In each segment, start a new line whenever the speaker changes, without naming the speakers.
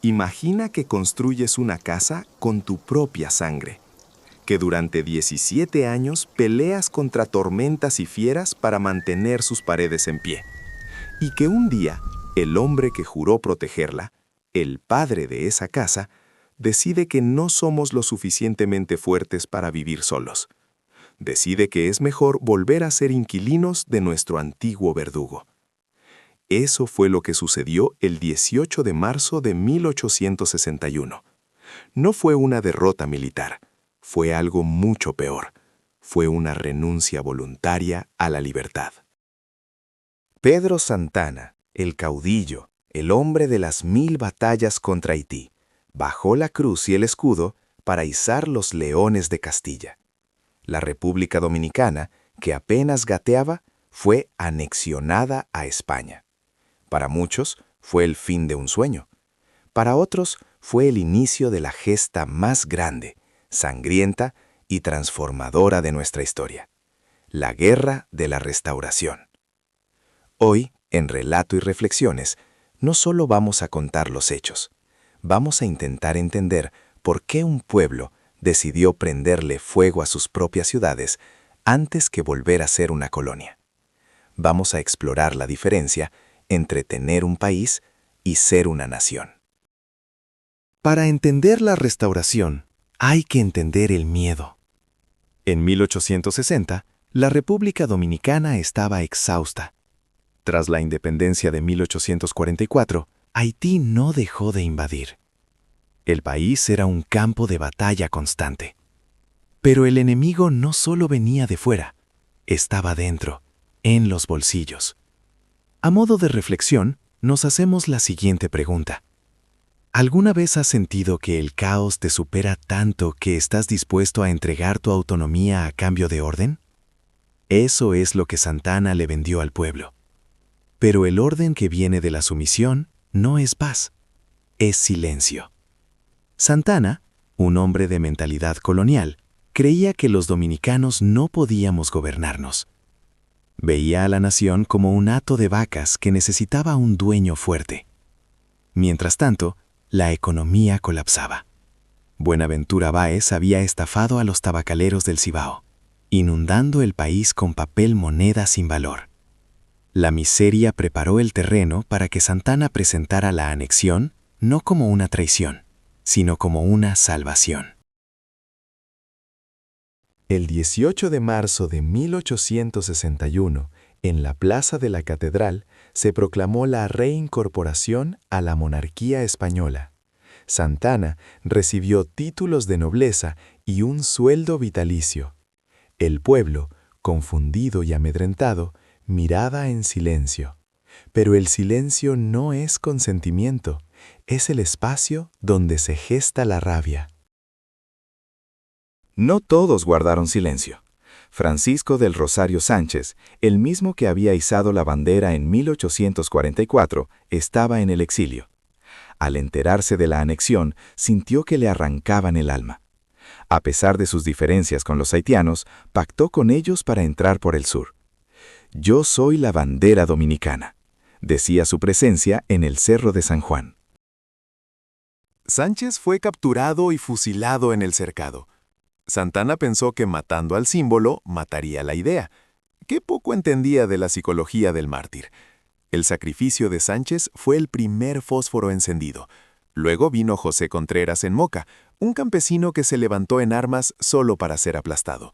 Imagina que construyes una casa con tu propia sangre, que durante 17 años peleas contra tormentas y fieras para mantener sus paredes en pie, y que un día el hombre que juró protegerla, el padre de esa casa, decide que no somos lo suficientemente fuertes para vivir solos. Decide que es mejor volver a ser inquilinos de nuestro antiguo verdugo. Eso fue lo que sucedió el 18 de marzo de 1861. No fue una derrota militar, fue algo mucho peor. Fue una renuncia voluntaria a la libertad.
Pedro Santana, el caudillo, el hombre de las 1000 batallas contra Haití, bajó la cruz y el escudo para izar los leones de Castilla. La República Dominicana, que apenas gateaba, fue anexionada a España. Para muchos fue el fin de un sueño. Para otros fue el inicio de la gesta más grande, sangrienta y transformadora de nuestra historia: la Guerra de la Restauración. Hoy, en Relato y Reflexiones, no solo vamos a contar los hechos, vamos a intentar entender por qué un pueblo decidió prenderle fuego a sus propias ciudades antes que volver a ser una colonia. Vamos a explorar la diferencia entre tener un país y ser una nación. Para entender la restauración, hay que entender el miedo. En 1860, la República Dominicana estaba exhausta. Tras la independencia de 1844, Haití no dejó de invadir. El país era un campo de batalla constante. Pero el enemigo no solo venía de fuera, estaba dentro, en los bolsillos. A modo de reflexión, nos hacemos la siguiente pregunta. ¿Alguna vez has sentido que el caos te supera tanto que estás dispuesto a entregar tu autonomía a cambio de orden? Eso es lo que Santana le vendió al pueblo. Pero el orden que viene de la sumisión no es paz, es silencio. Santana, un hombre de mentalidad colonial, creía que los dominicanos no podíamos gobernarnos. Veía a la nación como un hato de vacas que necesitaba un dueño fuerte. Mientras tanto, la economía colapsaba. Buenaventura Báez había estafado a los tabacaleros del Cibao, inundando el país con papel moneda sin valor. La miseria preparó el terreno para que Santana presentara la anexión no como una traición, sino como una salvación. El 18 de marzo de 1861, en la Plaza de la Catedral, se proclamó la reincorporación a la monarquía española. Santana recibió títulos de nobleza y un sueldo vitalicio. El pueblo, confundido y amedrentado, miraba en silencio. Pero el silencio no es consentimiento, es el espacio donde se gesta la rabia. No todos guardaron silencio. Francisco del Rosario Sánchez, el mismo que había izado la bandera en 1844, estaba en el exilio. Al enterarse de la anexión, sintió que le arrancaban el alma. A pesar de sus diferencias con los haitianos, pactó con ellos para entrar por el sur. «Yo soy la bandera dominicana», decía su presencia en el Cerro de San Juan.
Sánchez fue capturado y fusilado en el cercado. Santana pensó que matando al símbolo mataría la idea. Qué poco entendía de la psicología del mártir. El sacrificio de Sánchez fue el primer fósforo encendido. Luego vino José Contreras en Moca, un campesino que se levantó en armas solo para ser aplastado.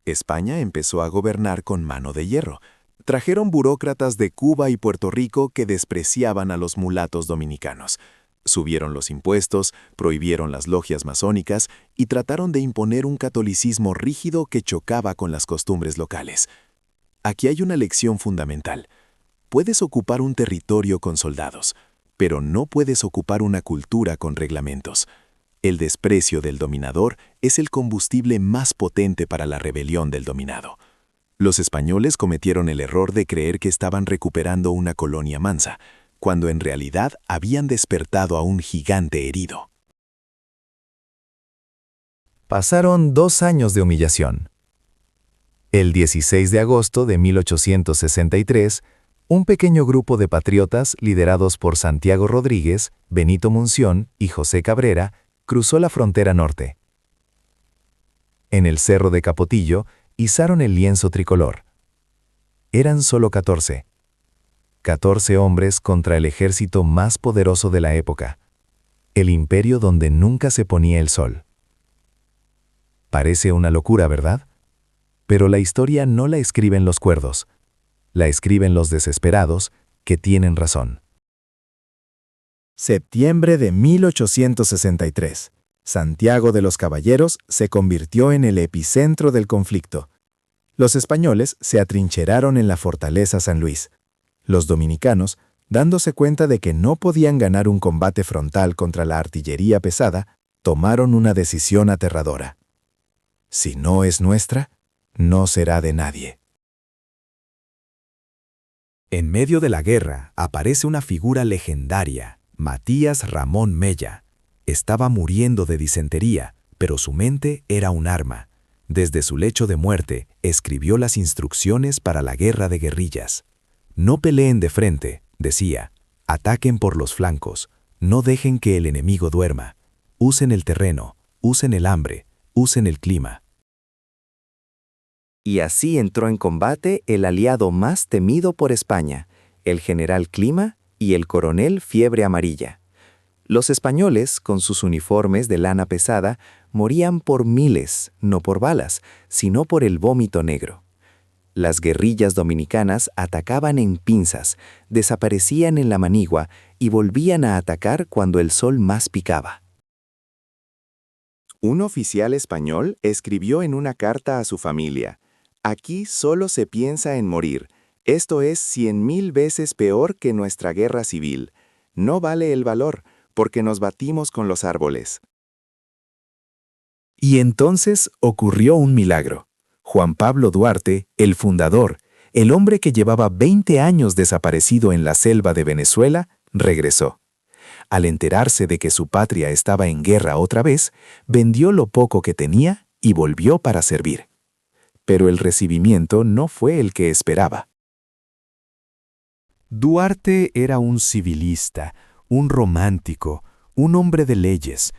España empezó a gobernar con mano de hierro. Trajeron burócratas de Cuba y Puerto Rico que despreciaban a los mulatos dominicanos. Subieron los impuestos, prohibieron las logias masónicas y trataron de imponer un catolicismo rígido que chocaba con las costumbres locales. Aquí hay una lección fundamental. Puedes ocupar un territorio con soldados, pero no puedes ocupar una cultura con reglamentos. El desprecio del dominador es el combustible más potente para la rebelión del dominado. Los españoles cometieron el error de creer que estaban recuperando una colonia mansa, cuando en realidad habían despertado a un gigante herido.
Pasaron 2 años de humillación. El 16 de agosto de 1863, Un pequeño grupo de patriotas, liderados por Santiago Rodríguez, Benito Munción y José Cabrera, cruzó la frontera norte. En el cerro de Capotillo, izaron el lienzo tricolor. Eran solo 14. 14 hombres contra el ejército más poderoso de la época, el imperio donde nunca se ponía el sol. Parece una locura, ¿verdad? Pero la historia no la escriben los cuerdos, la escriben los desesperados que tienen razón. Septiembre de 1863. Santiago de los Caballeros se convirtió en el epicentro del conflicto. Los españoles se atrincheraron en la fortaleza San Luis. Los dominicanos, dándose cuenta de que no podían ganar un combate frontal contra la artillería pesada, tomaron una decisión aterradora. Si no es nuestra, no será de nadie. En medio de la guerra aparece una figura legendaria, Matías Ramón Mella. Estaba muriendo de disentería, pero su mente era un arma. Desde su lecho de muerte, escribió las instrucciones para la guerra de guerrillas. No peleen de frente, decía. Ataquen por los flancos. No dejen que el enemigo duerma. Usen el terreno, usen el hambre, usen el clima.
Y así entró en combate el aliado más temido por España, el general Clima y el coronel Fiebre Amarilla. Los españoles, con sus uniformes de lana pesada, morían por miles, no por balas, sino por el vómito negro. Las guerrillas dominicanas atacaban en pinzas, desaparecían en la manigua y volvían a atacar cuando el sol más picaba.
Un oficial español escribió en una carta a su familia: «Aquí solo se piensa en morir. Esto es 100.000 veces peor que nuestra guerra civil. No vale el valor, porque nos batimos con los árboles».
Y entonces ocurrió un milagro. Juan Pablo Duarte, el fundador, el hombre que llevaba 20 años desaparecido en la selva de Venezuela, regresó. Al enterarse de que su patria estaba en guerra otra vez, vendió lo poco que tenía y volvió para servir. Pero el recibimiento no fue el que esperaba. Duarte era un civilista, un romántico, un hombre de leyes.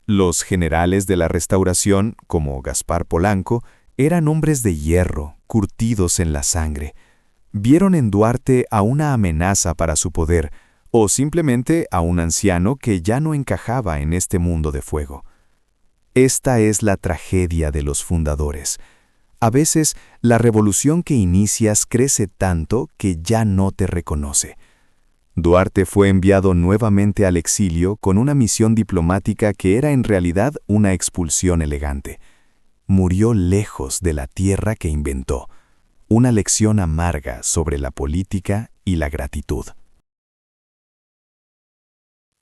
Los generales de la Restauración, como Gaspar Polanco, eran hombres de hierro, curtidos en la sangre. Vieron en Duarte a una amenaza para su poder, o simplemente a un anciano que ya no encajaba en este mundo de fuego. Esta es la tragedia de los fundadores. A veces, la revolución que inicias crece tanto que ya no te reconoce. Duarte fue enviado nuevamente al exilio con una misión diplomática que era en realidad una expulsión elegante. Murió lejos de la tierra que inventó, una lección amarga sobre la política y la gratitud.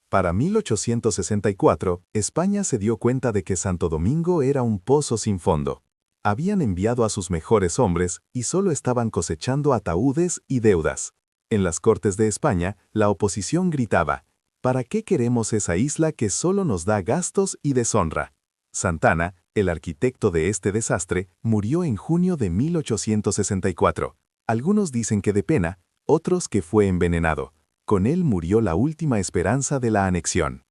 Para 1864, España se dio cuenta de que Santo Domingo era un pozo sin fondo. Habían enviado a sus mejores hombres y solo estaban cosechando ataúdes y deudas. En las Cortes de España, la oposición gritaba: ¿para qué queremos esa isla que solo nos da gastos y deshonra? Santana, el arquitecto de este desastre, murió en junio de 1864. Algunos dicen que de pena, otros que fue envenenado. Con él murió la última esperanza de la anexión.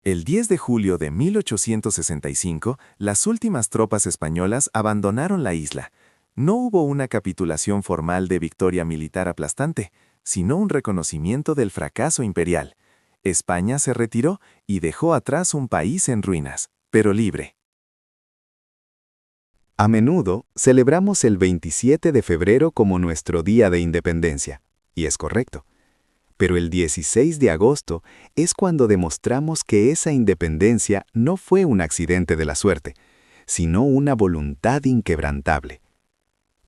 El 10 de julio de 1865, las últimas tropas españolas abandonaron la isla. No hubo una capitulación formal de victoria militar aplastante, sino un reconocimiento del fracaso imperial. España se retiró y dejó atrás un país en ruinas, pero libre. A menudo celebramos el 27 de febrero como nuestro Día de Independencia, y es correcto. Pero el 16 de agosto es cuando demostramos que esa independencia no fue un accidente de la suerte, sino una voluntad inquebrantable.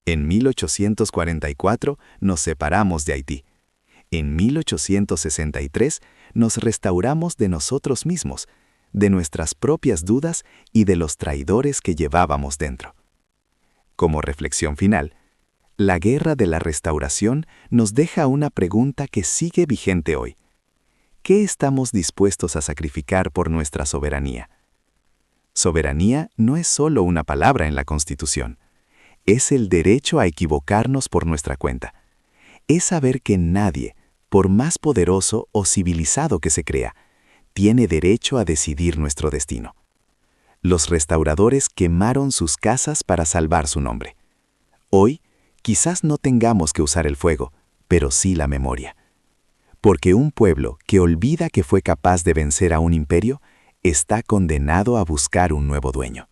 En 1844 nos separamos de Haití. En 1863 nos restauramos de nosotros mismos, de nuestras propias dudas y de los traidores que llevábamos dentro. Como reflexión final, la guerra de la Restauración nos deja una pregunta que sigue vigente hoy. ¿Qué estamos dispuestos a sacrificar por nuestra soberanía? Soberanía no es solo una palabra en la Constitución. Es el derecho a equivocarnos por nuestra cuenta.
es saber que nadie, por más poderoso o civilizado que se crea, tiene derecho a decidir nuestro destino. Los restauradores quemaron sus casas para salvar su nombre. Hoy, quizás no tengamos que usar el fuego, pero sí la memoria. Porque un pueblo que olvida que fue capaz de vencer a un imperio está condenado a buscar un nuevo dueño.